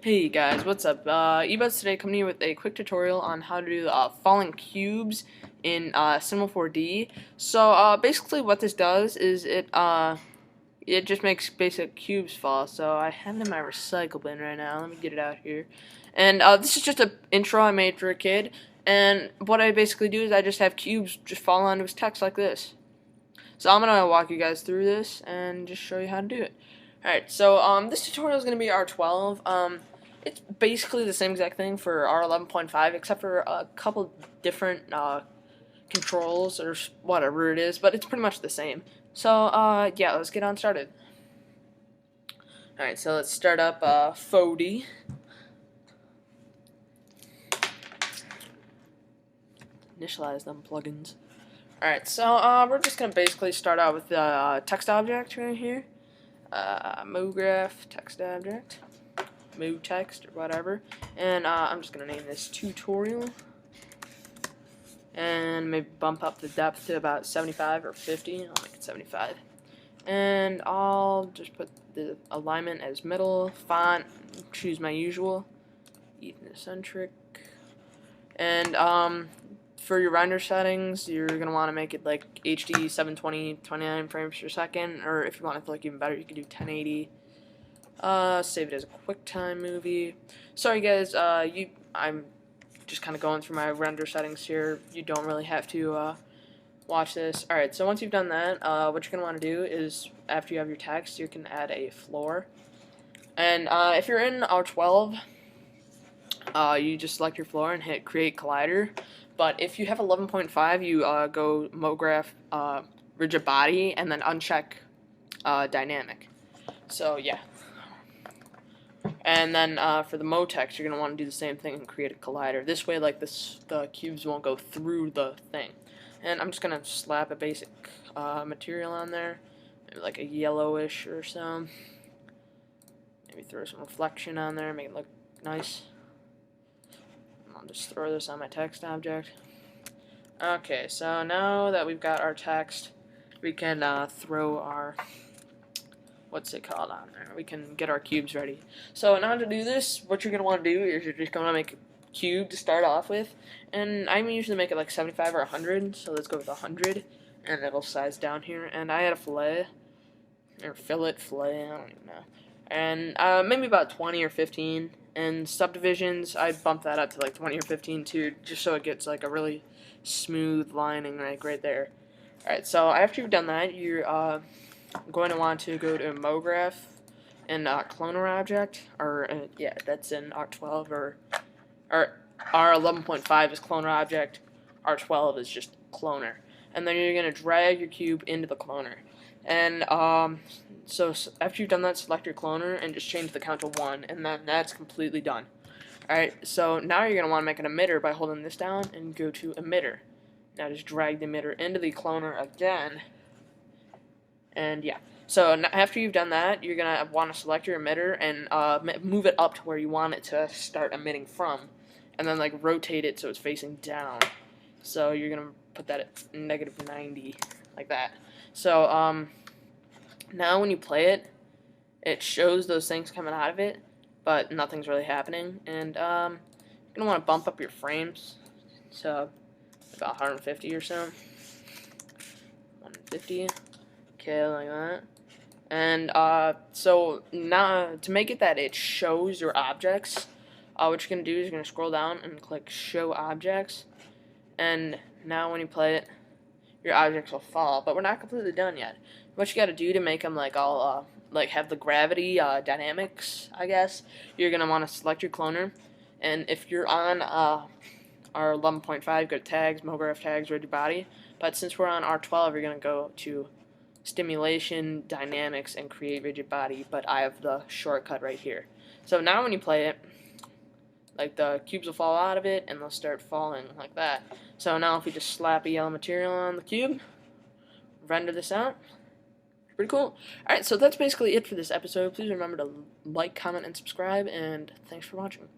Hey guys, what's up? eBuzz today coming to you with a quick tutorial on how to do falling cubes in Cinema 4D. So basically what this does is it just makes basic cubes fall. So I have it in my recycle bin right now. Let me get it out here. And this is just an intro I made for a kid. And what I basically do is I just have cubes just fall onto his text like this. So I'm gonna walk you guys through this and just show you how to do it. Alright, so this tutorial is gonna be R12. It's basically the same exact thing for R11.5, except for a couple different controls or whatever it is, but it's pretty much the same. So yeah, let's get on started. Alright, so let's start up FODI. Initialize them plugins. Alright, so we're just gonna basically start out with the text object right here. MoGraph text object, Mo text or whatever, and I'm just gonna name this tutorial, and maybe bump up the depth to about 75 or 50. I'll make it 75, and I'll just put the alignment as middle. Font, choose my usual, ethnocentric, and for your render settings, you're gonna want to make it like HD 720 29 frames per second, or if you want it to look even better, you can do 1080. Save it as a QuickTime movie. Sorry guys, I'm just kind of going through my render settings here. You don't really have to watch this. Alright, so once you've done that, what you're gonna want to do is, after you have your text, you can add a floor. And if you're in R12, you just select your floor and hit Create Collider. But if you have 11.5, you go MoGraph Rigid Body and then uncheck Dynamic. So yeah. And then for the Mo text, you're gonna want to do the same thing and create a collider. This way, like the cubes won't go through the thing. And I'm just gonna slap a basic material on there, maybe like a yellowish or so. Maybe throw some reflection on there, make it look nice. I'll just throw this on my text object. Okay, so now that we've got our text, we can throw our, what's it called, on there. We can get our cubes ready. So now to do this, what you're going to want to do is you're just going to make a cube to start off with. And I usually make it like 75 or 100, so let's go with 100. And it'll size down here. And I had a fillet, or fillet, I don't even know. And maybe about 20 or 15. And subdivisions, I bump that up to like 20 or 15 too, just so it gets like a really smooth lining right there. Alright, so after you've done that, you're going to want to go to MoGraph and Cloner Object, or yeah, that's in R12, or R11.5 is Cloner Object, R12 is just Cloner. And then you're going to drag your cube into the cloner. And so after you've done that, select your cloner and just change the count to 1, and then that's completely done. Alright, so now you're going to want to make an emitter by holding this down and go to emitter. Now just drag the emitter into the cloner again. And yeah, so after you've done that, you're going to want to select your emitter and move it up to where you want it to start emitting from. And then like rotate it so it's facing down. So you're going to put that at -90, like that. So now when you play it, it shows those things coming out of it, but nothing's really happening. And you're gonna want to bump up your frames, so about 150 or so. 150, okay, like that. And so now to make it that it shows your objects, what you're gonna do is you're gonna scroll down and click Show Objects, and now when you play it, your objects will fall. But we're not completely done yet. What you got to do to make them like all like have the gravity dynamics, I guess, you're gonna want to select your cloner, and if you're on our 11.5, go to Tags, MoGraph Tags, Rigid Body. But since we're on R12, you're gonna go to Stimulation, Dynamics, and Create Rigid Body. But I have the shortcut right here. So now when you play it, like the cubes will fall out of it and they'll start falling like that. So now if we just slap a yellow material on the cube, render this out, pretty cool. Alright, so that's basically it for this episode. Please remember to like, comment, and subscribe, and thanks for watching.